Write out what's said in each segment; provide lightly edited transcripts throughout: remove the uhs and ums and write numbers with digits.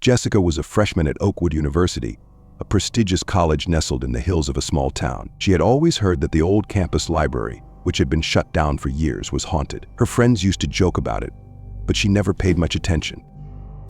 Jessica was a freshman at Oakwood University, a prestigious college nestled in the hills of a small town. She had always heard that the old campus library, which had been shut down for years, was haunted. Her friends used to joke about it, but she never paid much attention.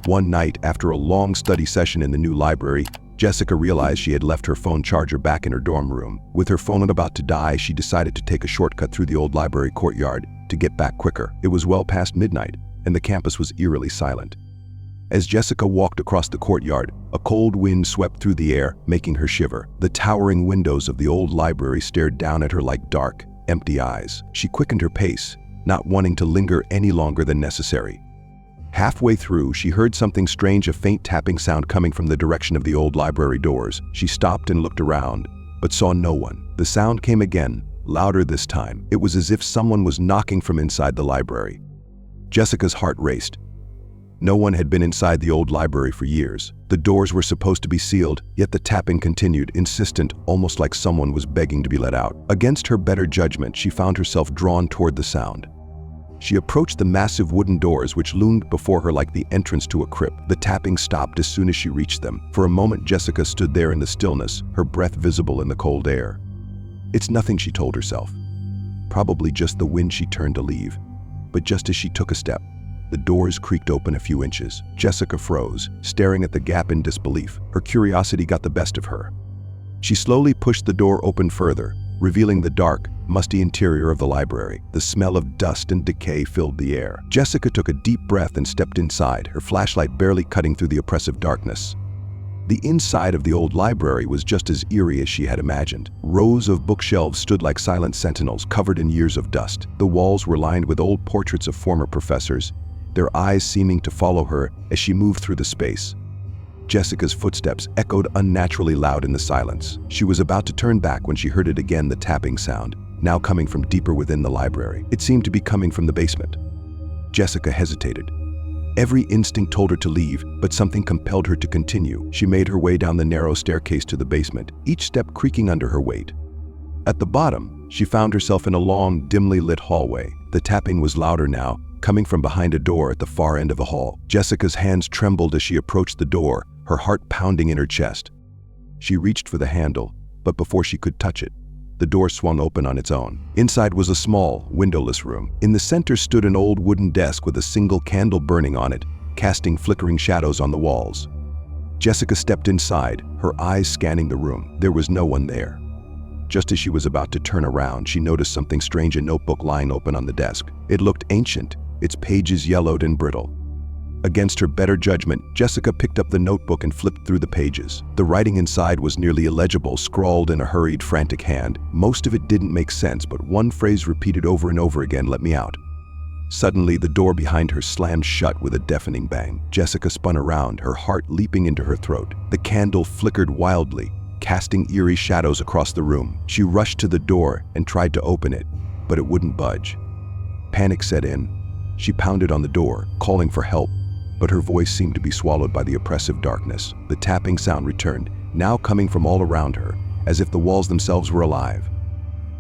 One night, after a long study session in the new library, Jessica realized she had left her phone charger back in her dorm room. With her phone about to die, she decided to take a shortcut through the old library courtyard to get back quicker. It was well past midnight, and the campus was eerily silent. As Jessica walked across the courtyard, a cold wind swept through the air, making her shiver. The towering windows of the old library stared down at her like dark, empty eyes. She quickened her pace, not wanting to linger any longer than necessary. Halfway through, she heard something strange, a faint tapping sound coming from the direction of the old library doors. She stopped and looked around, but saw no one. The sound came again, louder this time. It was as if someone was knocking from inside the library. Jessica's heart raced. No one had been inside the old library for years. The doors were supposed to be sealed, yet the tapping continued, insistent, almost like someone was begging to be let out. Against her better judgment, she found herself drawn toward the sound. She approached the massive wooden doors which loomed before her like the entrance to a crypt. The tapping stopped as soon as she reached them. For a moment, Jessica stood there in the stillness, her breath visible in the cold air. It's nothing, she told herself. Probably just the wind. She turned to leave. But just as she took a step, the doors creaked open a few inches. Jessica froze, staring at the gap in disbelief. Her curiosity got the best of her. She slowly pushed the door open further, revealing the dark, musty interior of the library. The smell of dust and decay filled the air. Jessica took a deep breath and stepped inside, her flashlight barely cutting through the oppressive darkness. The inside of the old library was just as eerie as she had imagined. Rows of bookshelves stood like silent sentinels, covered in years of dust. The walls were lined with old portraits of former professors, their eyes seeming to follow her as she moved through the space. Jessica's footsteps echoed unnaturally loud in the silence. She was about to turn back when she heard it again, the tapping sound, now coming from deeper within the library. It seemed to be coming from the basement. Jessica hesitated. Every instinct told her to leave, but something compelled her to continue. She made her way down the narrow staircase to the basement, each step creaking under her weight. At the bottom, she found herself in a long, dimly lit hallway. The tapping was louder now, coming from behind a door at the far end of the hall. Jessica's hands trembled as she approached the door, her heart pounding in her chest. She reached for the handle, but before she could touch it, the door swung open on its own. Inside was a small, windowless room. In the center stood an old wooden desk with a single candle burning on it, casting flickering shadows on the walls. Jessica stepped inside, her eyes scanning the room. There was no one there. Just as she was about to turn around, she noticed something strange, a notebook lying open on the desk. It looked ancient, its pages yellowed and brittle. Against her better judgment, Jessica picked up the notebook and flipped through the pages. The writing inside was nearly illegible, scrawled in a hurried, frantic hand. Most of it didn't make sense, but one phrase repeated over and over again, "Let me out." Suddenly, the door behind her slammed shut with a deafening bang. Jessica spun around, her heart leaping into her throat. The candle flickered wildly, casting eerie shadows across the room. She rushed to the door and tried to open it, but it wouldn't budge. Panic set in. She pounded on the door, calling for help, but her voice seemed to be swallowed by the oppressive darkness. The tapping sound returned, now coming from all around her, as if the walls themselves were alive.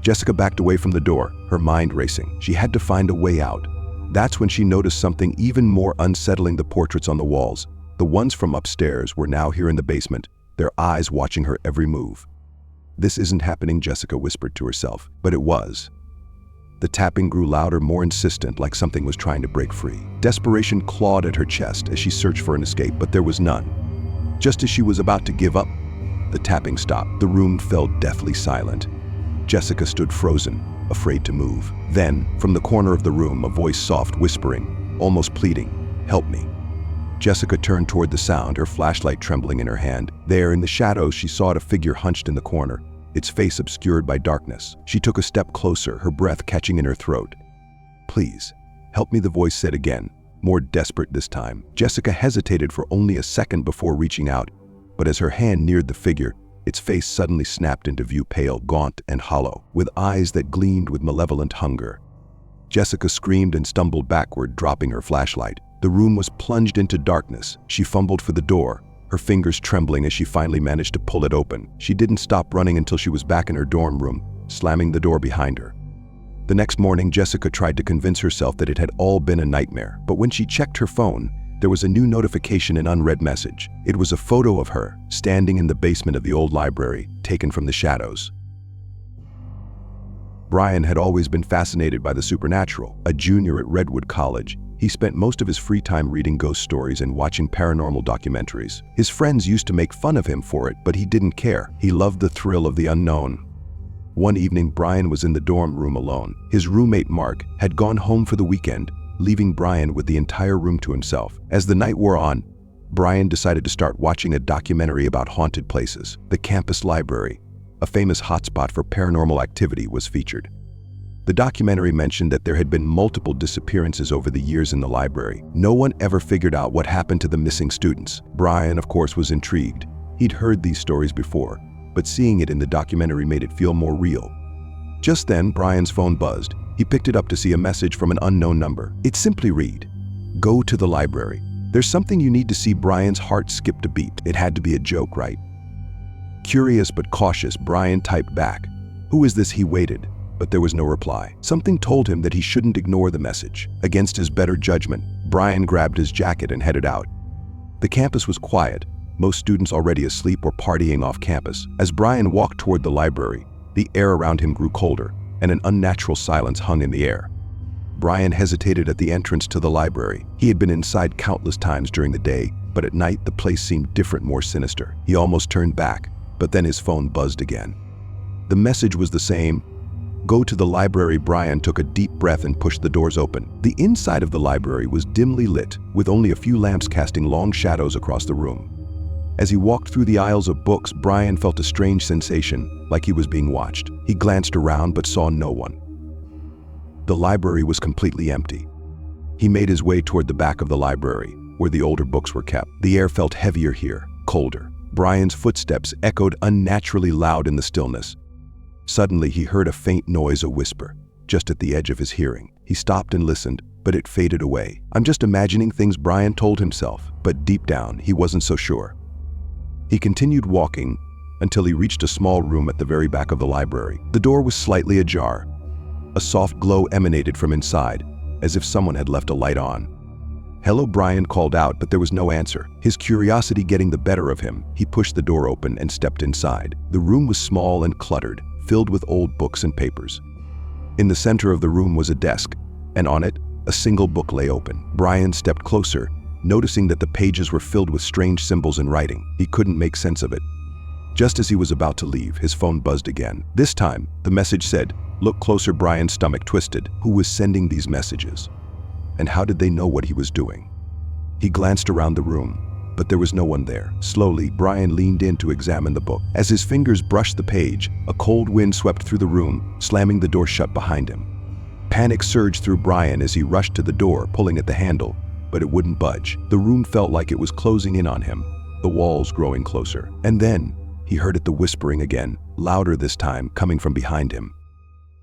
Jessica backed away from the door, her mind racing. She had to find a way out. That's when she noticed something even more unsettling: the portraits on the walls. The ones from upstairs were now here in the basement, their eyes watching her every move. "This isn't happening," Jessica whispered to herself, but it was. The tapping grew louder, more insistent, like something was trying to break free. Desperation clawed at her chest as she searched for an escape, but there was none. Just as she was about to give up, the tapping stopped. The room fell deathly silent. Jessica stood frozen, afraid to move. Then, from the corner of the room, a voice, soft, whispering, almost pleading, "Help me." Jessica turned toward the sound, her flashlight trembling in her hand. There, in the shadows, she saw a figure hunched in the corner, its face obscured by darkness. She took a step closer, her breath catching in her throat. "Please, help me," the voice said again, more desperate this time. Jessica hesitated for only a second before reaching out, but as her hand neared the figure, its face suddenly snapped into view, pale, gaunt, and hollow, with eyes that gleamed with malevolent hunger. Jessica screamed and stumbled backward, dropping her flashlight. The room was plunged into darkness. She fumbled for the door, her fingers trembling as she finally managed to pull it open. She didn't stop running until she was back in her dorm room, slamming the door behind her. The next morning, Jessica tried to convince herself that it had all been a nightmare, but when she checked her phone, there was a new notification and unread message. It was a photo of her, standing in the basement of the old library, taken from the shadows. Brian had always been fascinated by the supernatural. A junior at Redwood College, he spent most of his free time reading ghost stories and watching paranormal documentaries. His friends used to make fun of him for it, but he didn't care. He loved the thrill of the unknown. One evening, Brian was in the dorm room alone. His roommate, Mark, had gone home for the weekend, leaving Brian with the entire room to himself. As the night wore on, Brian decided to start watching a documentary about haunted places. The campus library, a famous hotspot for paranormal activity, was featured. The documentary mentioned that there had been multiple disappearances over the years in the library. No one ever figured out what happened to the missing students. Brian, of course, was intrigued. He'd heard these stories before, but seeing it in the documentary made it feel more real. Just then, Brian's phone buzzed. He picked it up to see a message from an unknown number. It simply read, "Go to the library. There's something you need to see." Brian's heart skipped a beat. It had to be a joke, right? Curious but cautious, Brian typed back, "Who is this?" He waited, but there was no reply. Something told him that he shouldn't ignore the message. Against his better judgment, Brian grabbed his jacket and headed out. The campus was quiet, most students already asleep or partying off campus. As Brian walked toward the library, the air around him grew colder, and an unnatural silence hung in the air. Brian hesitated at the entrance to the library. He had been inside countless times during the day, but at night the place seemed different, more sinister. He almost turned back, but then his phone buzzed again. The message was the same: "Go to the library." Brian took a deep breath and pushed the doors open. The inside of the library was dimly lit, with only a few lamps casting long shadows across the room. As he walked through the aisles of books, Brian felt a strange sensation, like he was being watched. He glanced around but saw no one. The library was completely empty. He made his way toward the back of the library, where the older books were kept. The air felt heavier here, colder. Brian's footsteps echoed unnaturally loud in the stillness. Suddenly, he heard a faint noise, a whisper, just at the edge of his hearing. He stopped and listened, but it faded away. "I'm just imagining things," Brian told himself, but deep down, he wasn't so sure. He continued walking until he reached a small room at the very back of the library. The door was slightly ajar. A soft glow emanated from inside, as if someone had left a light on. "Hello," Brian called out, but there was no answer. His curiosity getting the better of him, he pushed the door open and stepped inside. The room was small and cluttered, filled with old books and papers. In the center of the room was a desk, and on it, a single book lay open. Brian stepped closer, noticing that the pages were filled with strange symbols and writing. He couldn't make sense of it. Just as he was about to leave, his phone buzzed again. This time, the message said, "Look closer." Brian's stomach twisted. Who was sending these messages? And how did they know what he was doing? He glanced around the room, but there was no one there. Slowly, Brian leaned in to examine the book. As his fingers brushed the page, a cold wind swept through the room, slamming the door shut behind him. Panic surged through Brian as he rushed to the door, pulling at the handle, but it wouldn't budge. The room felt like it was closing in on him, the walls growing closer. And then, he heard the whispering again, louder this time, coming from behind him.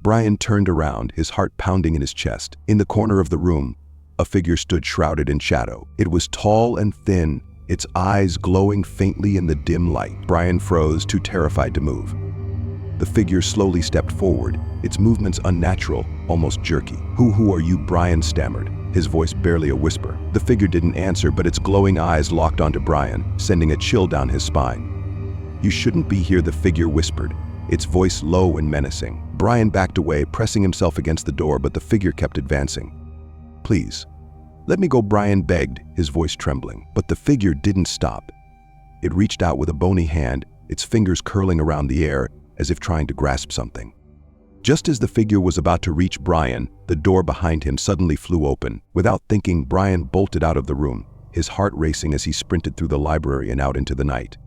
Brian turned around, his heart pounding in his chest. In the corner of the room, a figure stood shrouded in shadow. It was tall and thin, its eyes glowing faintly in the dim light. Brian froze, too terrified to move. The figure slowly stepped forward, its movements unnatural, almost jerky. Who are you?" Brian stammered, his voice barely a whisper. The figure didn't answer, but its glowing eyes locked onto Brian, sending a chill down his spine. "You shouldn't be here," the figure whispered, its voice low and menacing. Brian backed away, pressing himself against the door, but the figure kept advancing. "Please, let me go," Brian begged, his voice trembling. But the figure didn't stop. It reached out with a bony hand, its fingers curling around the air, as if trying to grasp something. Just as the figure was about to reach Brian, the door behind him suddenly flew open. Without thinking, Brian bolted out of the room, his heart racing as he sprinted through the library and out into the night.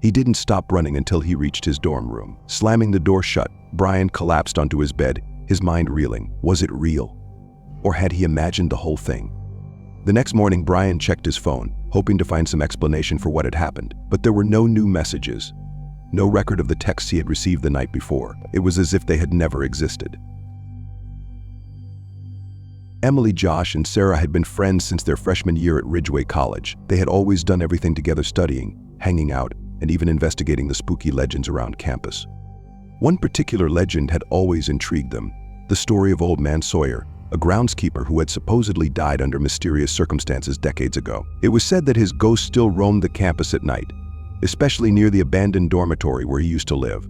He didn't stop running until he reached his dorm room. Slamming the door shut, Brian collapsed onto his bed, his mind reeling. Was it real? Or had he imagined the whole thing? The next morning, Brian checked his phone, hoping to find some explanation for what had happened. But there were no new messages, no record of the texts he had received the night before. It was as if they had never existed. Emily, Josh, and Sarah had been friends since their freshman year at Ridgeway College. They had always done everything together, studying, hanging out, and even investigating the spooky legends around campus. One particular legend had always intrigued them, the story of Old Man Sawyer, a groundskeeper who had supposedly died under mysterious circumstances decades ago. It was said that his ghost still roamed the campus at night, especially near the abandoned dormitory where he used to live.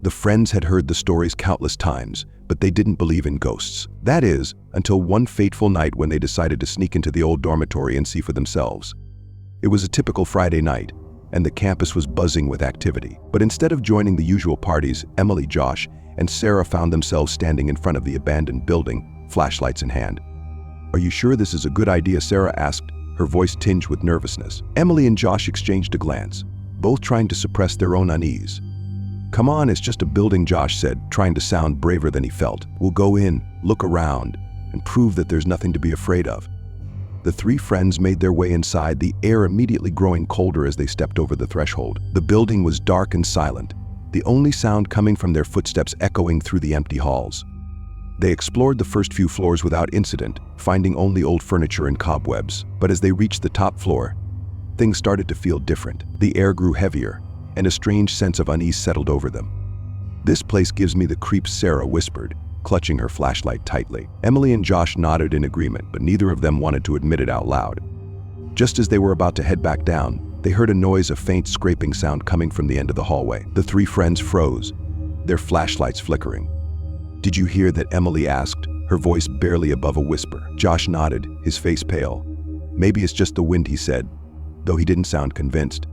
The friends had heard the stories countless times, but they didn't believe in ghosts. That is, until one fateful night when they decided to sneak into the old dormitory and see for themselves. It was a typical Friday night, and the campus was buzzing with activity. But instead of joining the usual parties, Emily, Josh, and Sarah found themselves standing in front of the abandoned building, flashlights in hand. "Are you sure this is a good idea?" Sarah asked, her voice tinged with nervousness. Emily and Josh exchanged a glance, both trying to suppress their own unease. "Come on, it's just a building," Josh said, trying to sound braver than he felt. "We'll go in, look around, and prove that there's nothing to be afraid of." The three friends made their way inside, the air immediately growing colder as they stepped over the threshold. The building was dark and silent, the only sound coming from their footsteps echoing through the empty halls. They explored the first few floors without incident, finding only old furniture and cobwebs. But as they reached the top floor, things started to feel different. The air grew heavier, and a strange sense of unease settled over them. "This place gives me the creeps," Sarah whispered, clutching her flashlight tightly. Emily and Josh nodded in agreement, but neither of them wanted to admit it out loud. Just as they were about to head back down, they heard a noise, a faint scraping sound coming from the end of the hallway. The three friends froze, their flashlights flickering. "Did you hear that?" Emily asked, her voice barely above a whisper. Josh nodded, his face pale. "Maybe it's just the wind," he said, though he didn't sound convinced.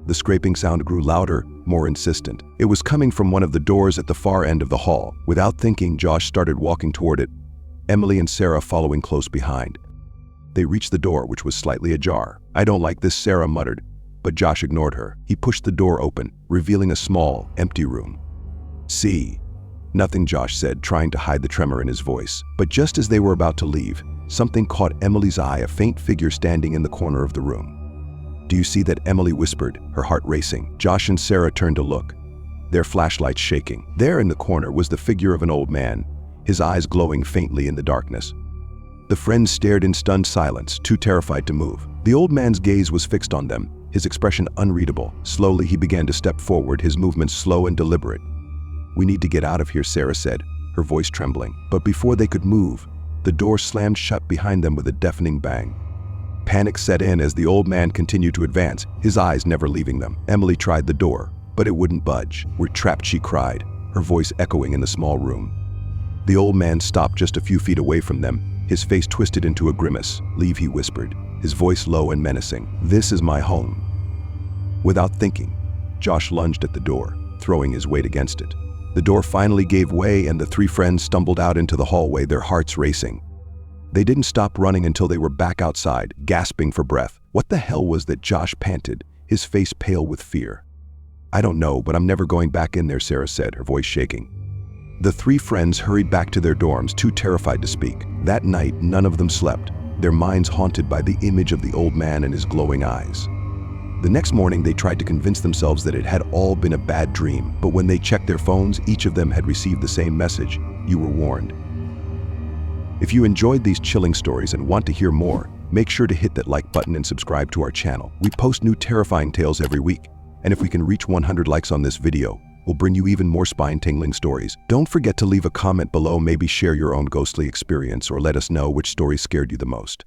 The scraping sound grew louder, more insistent. It was coming from one of the doors at the far end of the hall. Without thinking, Josh started walking toward it, Emily and Sarah following close behind. They reached the door, which was slightly ajar. "I don't like this," Sarah muttered, but Josh ignored her. He pushed the door open, revealing a small, empty room. "See?" "Nothing," Josh said, trying to hide the tremor in his voice. But just as they were about to leave, something caught Emily's eye, a faint figure standing in the corner of the room. "Do you see that?" Emily whispered, her heart racing. Josh and Sarah turned to look, their flashlights shaking. There in the corner was the figure of an old man, his eyes glowing faintly in the darkness. The friends stared in stunned silence, too terrified to move. The old man's gaze was fixed on them, his expression unreadable. Slowly he began to step forward, his movements slow and deliberate. "We need to get out of here," Sarah said, her voice trembling. But before they could move, the door slammed shut behind them with a deafening bang. Panic set in as the old man continued to advance, his eyes never leaving them. Emily tried the door, but it wouldn't budge. "We're trapped," she cried, her voice echoing in the small room. The old man stopped just a few feet away from them, his face twisted into a grimace. "Leave," he whispered, his voice low and menacing. "This is my home." Without thinking, Josh lunged at the door, throwing his weight against it. The door finally gave way and the three friends stumbled out into the hallway, their hearts racing. They didn't stop running until they were back outside, gasping for breath. "What the hell was that?" Josh panted, his face pale with fear. "I don't know, but I'm never going back in there," Sarah said, her voice shaking. The three friends hurried back to their dorms, too terrified to speak. That night, none of them slept, their minds haunted by the image of the old man and his glowing eyes. The next morning, they tried to convince themselves that it had all been a bad dream, but when they checked their phones, each of them had received the same message: "You were warned." If you enjoyed these chilling stories and want to hear more, make sure to hit that like button and subscribe to our channel. We post new terrifying tales every week, and if we can reach 100 likes on this video, we'll bring you even more spine-tingling stories. Don't forget to leave a comment below, maybe share your own ghostly experience or let us know which story scared you the most.